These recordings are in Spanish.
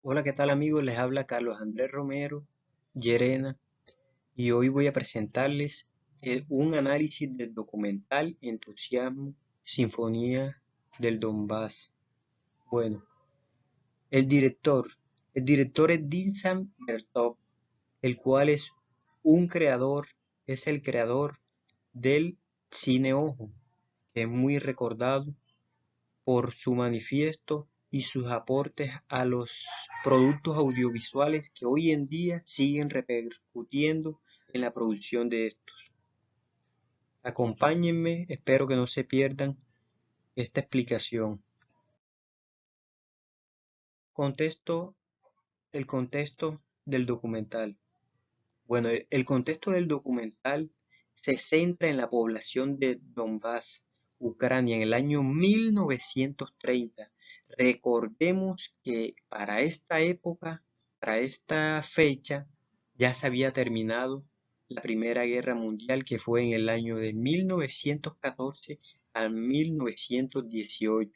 Hola, ¿qué tal amigos? Les habla Carlos Andrés Romero Llerena y hoy voy a presentarles un análisis del documental Entusiasmo, Sinfonía del Donbass. Bueno, el director, el director es Dinsan Bertov, el cual un creador, es el creador del cine ojo, que es muy recordado por su manifiesto y sus aportes a los productos audiovisuales que hoy en día siguen repercutiendo en la producción de estos. Acompáñenme, espero que no se pierdan esta explicación. Contexto, el contexto del documental. Bueno, el contexto del documental se centra en la población de Donbass, Ucrania, en el año 1930. Recordemos que para esta época, para esta fecha, ya se había terminado la Primera Guerra Mundial, que fue en el año de 1914 al 1918.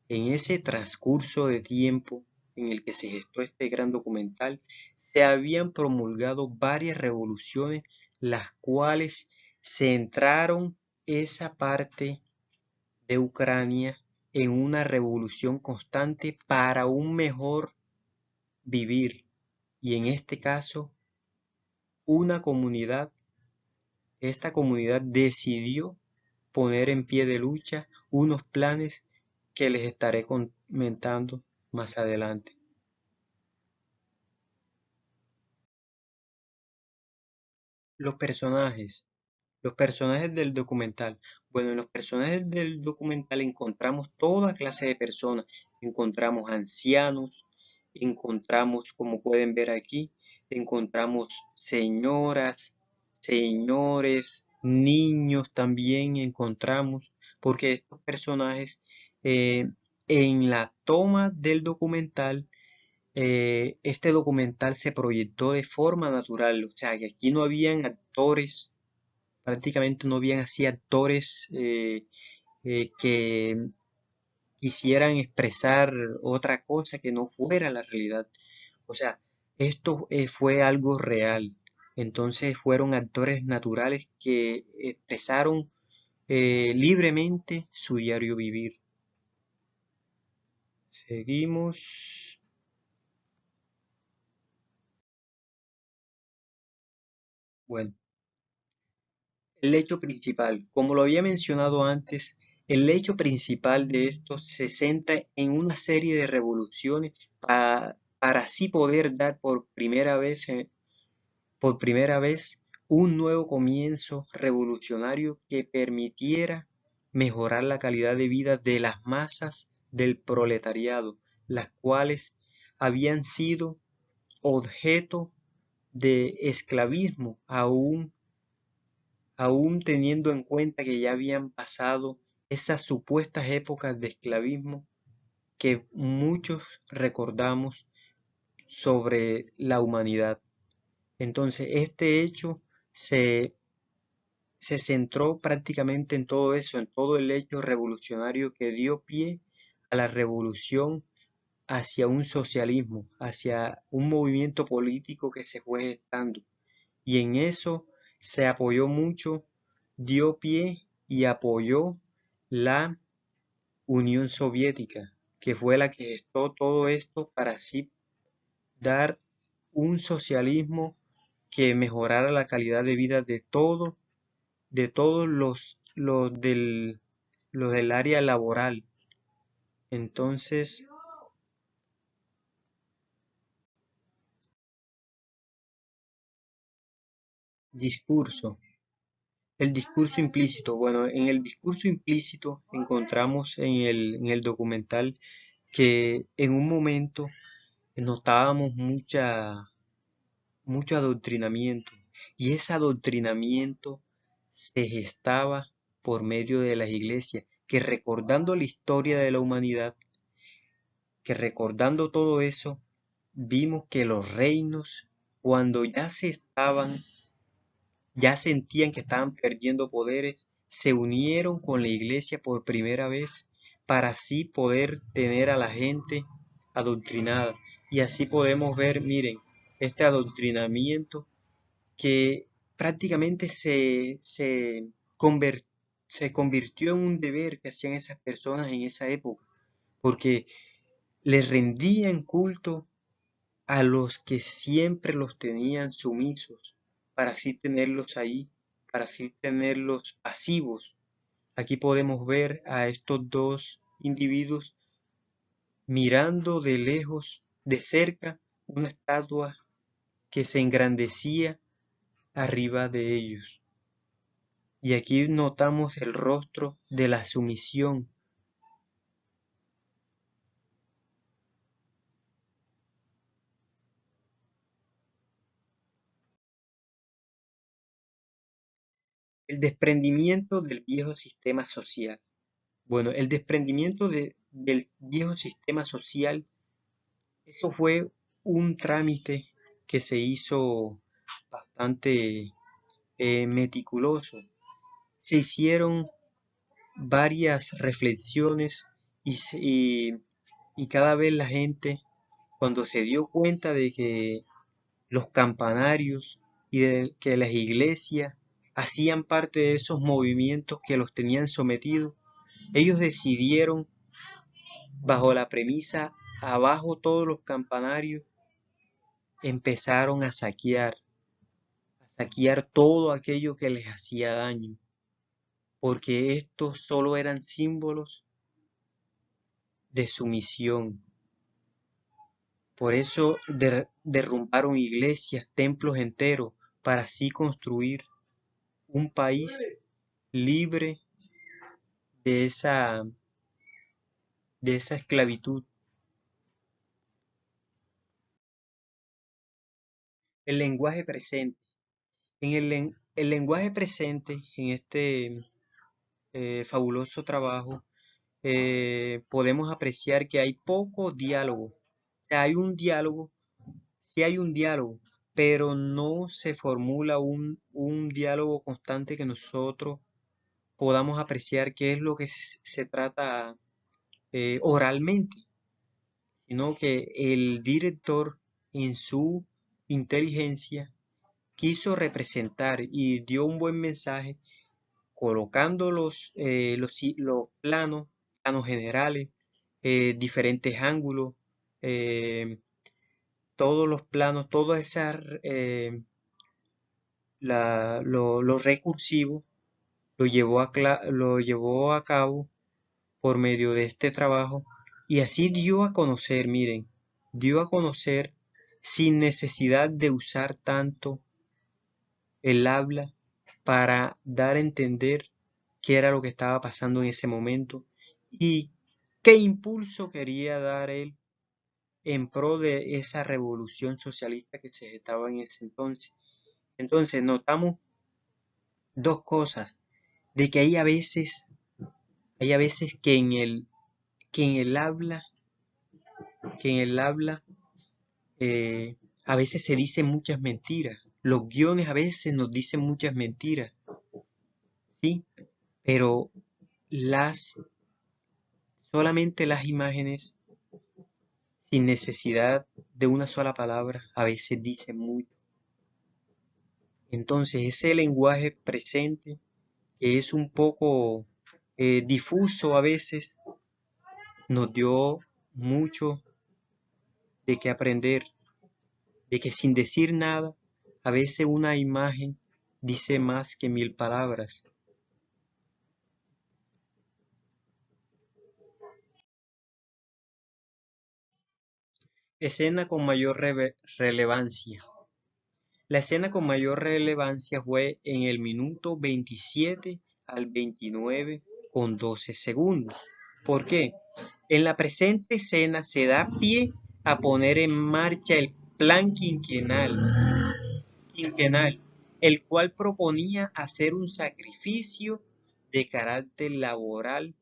En ese transcurso de tiempo en el que se gestó este gran documental, se habían promulgado varias revoluciones, las cuales centraron esa parte de Ucrania en una revolución constante para un mejor vivir. Y en este caso, una comunidad, esta comunidad decidió poner en pie de lucha unos planes que les estaré comentando más adelante. Los personajes, los personajes del documental. Bueno, en los personajes del documental encontramos toda clase de personas. Encontramos ancianos, encontramos, como pueden ver aquí, encontramos señoras, señores, niños también encontramos, porque estos personajes eh, en la toma del documental este documental se proyectó de forma natural, o sea que aquí no habían actores, prácticamente no habían así actores que quisieran expresar otra cosa que no fuera la realidad. O sea, esto fue algo real. Entonces fueron actores naturales que expresaron libremente su diario vivir. Seguimos. Bueno. El hecho principal, como lo había mencionado antes, el hecho principal de esto se centra en una serie de revoluciones para así poder dar por primera vez un nuevo comienzo revolucionario que permitiera mejorar la calidad de vida de las masas del proletariado, las cuales habían sido objeto de esclavismo aún teniendo en cuenta que ya habían pasado esas supuestas épocas de esclavismo que muchos recordamos sobre la humanidad. Entonces, este hecho se, se centró prácticamente en todo eso, en todo el hecho revolucionario que dio pie a la revolución hacia un socialismo, hacia un movimiento político que se fue gestando. Y en eso se apoyó mucho, dio pie y apoyó la Unión Soviética, que fue la que gestó todo esto para así dar un socialismo que mejorara la calidad de vida de todos los del área laboral. Entonces, discurso. El discurso implícito. Bueno, en el discurso implícito encontramos en el documental que en un momento notábamos mucho adoctrinamiento y ese adoctrinamiento se gestaba por medio de las iglesias, que recordando la historia de la humanidad, que recordando todo eso, vimos que los reinos, cuando ya sentían que estaban perdiendo poderes, se unieron con la iglesia por primera vez para así poder tener a la gente adoctrinada. Y así podemos ver, miren, este adoctrinamiento que prácticamente se convirtió en un deber que hacían esas personas en esa época, porque les rendían culto a los que siempre los tenían sumisos, para así tenerlos ahí, para así tenerlos pasivos. Aquí podemos ver a estos dos individuos mirando de lejos, de cerca, una estatua que se engrandecía arriba de ellos. Y aquí notamos el rostro de la sumisión. El desprendimiento del viejo sistema social. Bueno, el desprendimiento del viejo sistema social, eso fue un trámite que se hizo bastante meticuloso. Se hicieron varias reflexiones y cada vez la gente, cuando se dio cuenta de que los campanarios y de que las iglesias hacían parte de esos movimientos que los tenían sometidos, ellos decidieron, bajo la premisa, abajo todos los campanarios, empezaron a saquear todo aquello que les hacía daño, porque estos solo eran símbolos de sumisión. Por eso derrumbaron iglesias, templos enteros, para así construir un país libre de esa esclavitud. El lenguaje presente. El lenguaje presente en este fabuloso trabajo podemos apreciar que hay poco diálogo. O sea, hay un diálogo, sí hay un diálogo, pero no se formula un diálogo constante que nosotros podamos apreciar qué es lo que se trata oralmente, sino que el director en su inteligencia quiso representar y dio un buen mensaje colocando los planos generales, diferentes ángulos, eh, todos los planos, todo esa, lo recursivo lo llevó a cabo por medio de este trabajo y así dio a conocer, miren, dio a conocer sin necesidad de usar tanto el habla para dar a entender qué era lo que estaba pasando en ese momento y qué impulso quería dar él en pro de esa revolución socialista que se estaba en ese entonces. Entonces notamos dos cosas, de que hay a veces que en el habla, que en el habla a veces se dicen muchas mentiras. Los guiones a veces nos dicen muchas mentiras, ¿sí? Pero las solamente las imágenes, sin necesidad de una sola palabra, a veces dicen mucho. Entonces, ese lenguaje presente, que es un poco difuso a veces, nos dio mucho de qué aprender, de que sin decir nada, a veces una imagen dice más que mil palabras. Escena con mayor relevancia. La escena con mayor relevancia fue en el minuto 27 al 29 con 12 segundos. ¿Por qué? En la presente escena se da pie a poner en marcha el plan quinquenal, el cual proponía hacer un sacrificio de carácter laboral.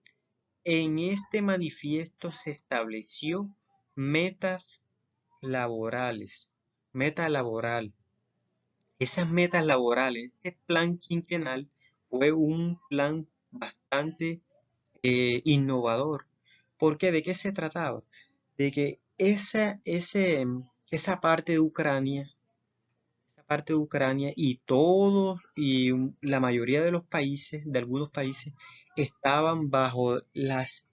En este manifiesto se estableció metas laborales, meta laboral. Esas metas laborales, este plan quinquenal fue un plan bastante innovador. ¿Por qué? ¿De qué se trataba? De que esa parte de Ucrania, esa parte de Ucrania y todos y la mayoría de los países, de algunos países, estaban bajo las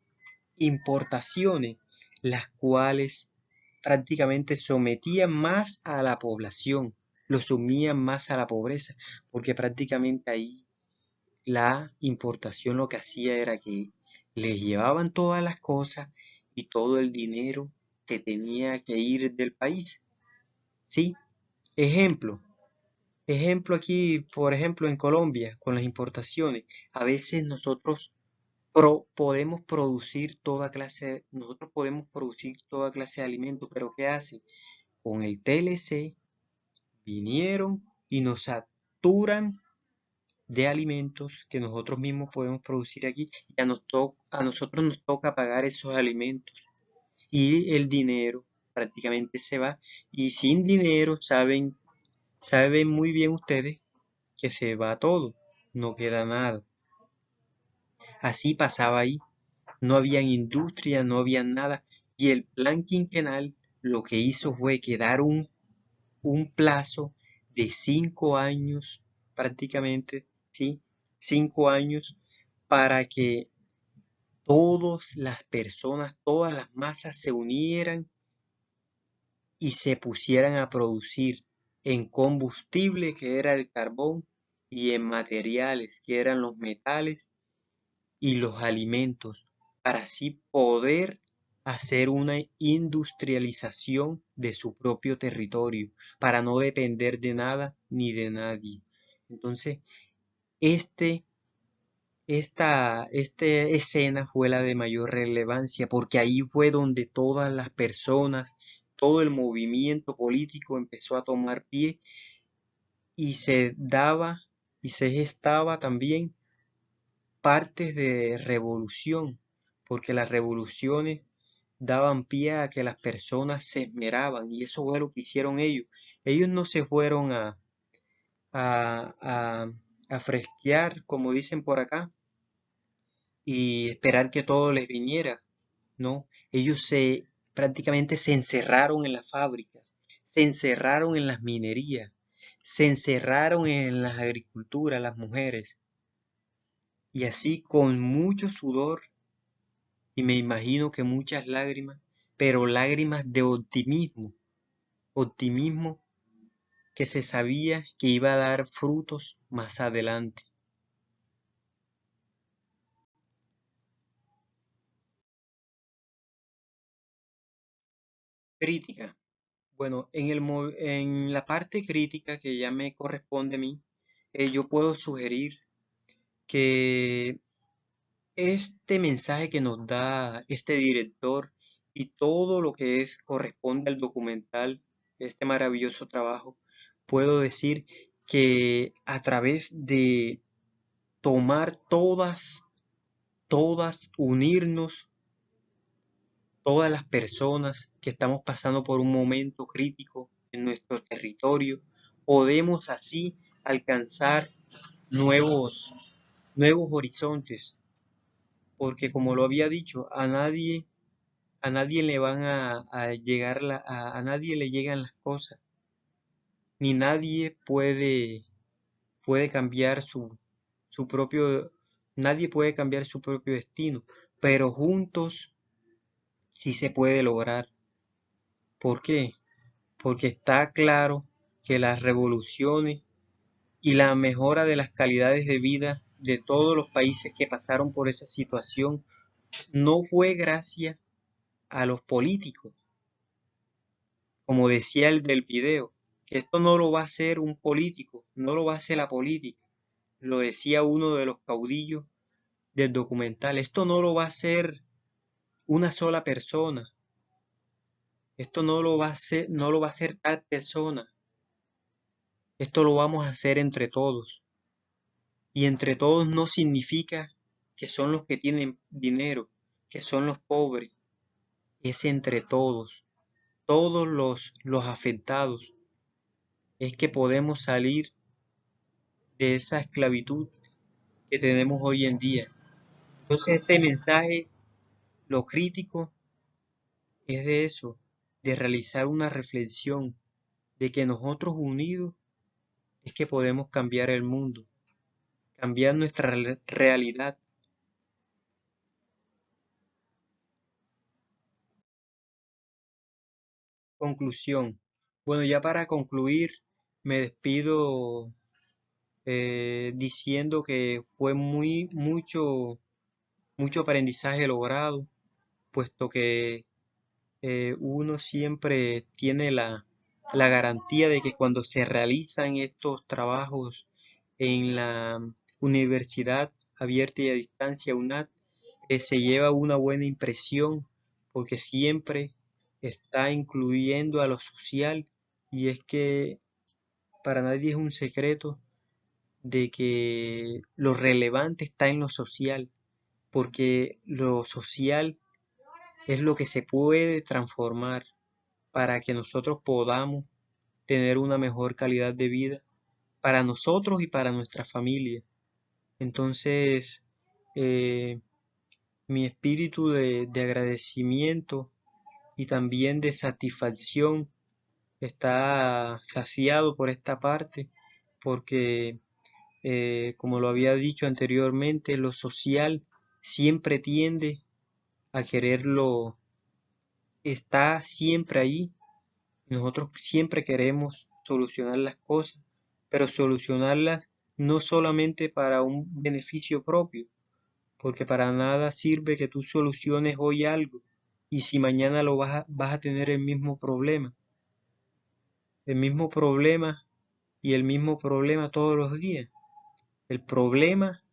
importaciones, las cuales prácticamente sometían más a la población, lo sumían más a la pobreza, porque prácticamente ahí la importación lo que hacía era que les llevaban todas las cosas y todo el dinero que tenía que ir del país. ¿Sí? Ejemplo, ejemplo aquí, por ejemplo, en Colombia, con las importaciones, a veces nosotros nosotros podemos producir toda clase de alimentos, pero ¿qué hacen? Con el TLC vinieron y nos saturan de alimentos que nosotros mismos podemos producir aquí y a nosotros nos toca pagar esos alimentos y el dinero prácticamente se va y sin dinero saben muy bien ustedes que se va todo, no queda nada. Así pasaba ahí, no había industria, no había nada y el plan quinquenal lo que hizo fue que dar un plazo de 5 años prácticamente, ¿sí? 5 años para que todas las personas, todas las masas se unieran y se pusieran a producir en combustible, que era el carbón, y en materiales, que eran los metales y los alimentos, para así poder hacer una industrialización de su propio territorio, para no depender de nada ni de nadie. Entonces, este esta escena fue la de mayor relevancia porque ahí fue donde todas las personas, todo el movimiento político empezó a tomar pie y se daba y se gestaba también partes de revolución, porque las revoluciones daban pie a que las personas se esmeraban y eso fue lo que hicieron ellos. Ellos no se fueron a, a, a fresquear, como dicen por acá, y esperar que todo les viniera, ¿no? Ellos prácticamente se encerraron en las fábricas, se encerraron en las minerías, se encerraron en las agriculturas, las mujeres, y así con mucho sudor y me imagino que muchas lágrimas, pero lágrimas de optimismo, optimismo que se sabía que iba a dar frutos más adelante. Crítica. Bueno, en la parte crítica que ya me corresponde a mí, yo puedo sugerir que este mensaje que nos da este director y todo lo que corresponde al documental, este maravilloso trabajo, puedo decir que a través de tomar unirnos, todas las personas que estamos pasando por un momento crítico en nuestro territorio, podemos así alcanzar nuevos horizontes, porque como lo había dicho, a nadie le van a llegar a nadie le llegan las cosas, ni nadie puede cambiar su propio, nadie puede cambiar su propio destino, pero juntos sí se puede lograr. ¿Por qué? Porque está claro que las revoluciones y la mejora de las calidades de vida de todos los países que pasaron por esa situación no fue gracias a los políticos, como decía el del video, que esto no lo va a hacer un político, no lo va a hacer la política, lo decía uno de los caudillos del documental, esto no lo va a hacer una sola persona, esto no lo va a hacer tal persona, esto lo vamos a hacer entre todos. Y entre todos no significa que son los que tienen dinero, que son los pobres, es entre todos, todos los afectados, es que podemos salir de esa esclavitud que tenemos hoy en día. Entonces este mensaje, lo crítico, es de eso, de realizar una reflexión de que nosotros unidos es que podemos cambiar el mundo, cambiar nuestra realidad. Conclusión. Bueno, ya para concluir, me despido diciendo que fue mucho aprendizaje logrado, puesto que uno siempre tiene la garantía de que cuando se realizan estos trabajos en la Universidad Abierta y a Distancia UNAD, se lleva una buena impresión porque siempre está incluyendo a lo social, y es que para nadie es un secreto de que lo relevante está en lo social, porque lo social es lo que se puede transformar para que nosotros podamos tener una mejor calidad de vida para nosotros y para nuestra familia. Entonces, eh, mi espíritu de agradecimiento y también de satisfacción está saciado por esta parte, porque, como lo había dicho anteriormente, lo social siempre tiende a quererlo, está siempre ahí. Nosotros siempre queremos solucionar las cosas, pero solucionarlas no solamente para un beneficio propio, porque para nada sirve que tú soluciones hoy algo y si mañana vas a tener el mismo problema y el mismo problema todos los días. El problema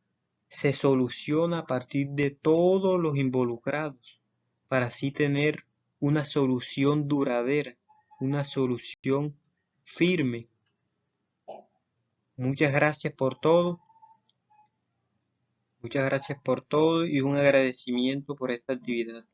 se soluciona a partir de todos los involucrados para así tener una solución duradera, una solución firme. Muchas gracias por todo, muchas gracias por todo y un agradecimiento por esta actividad.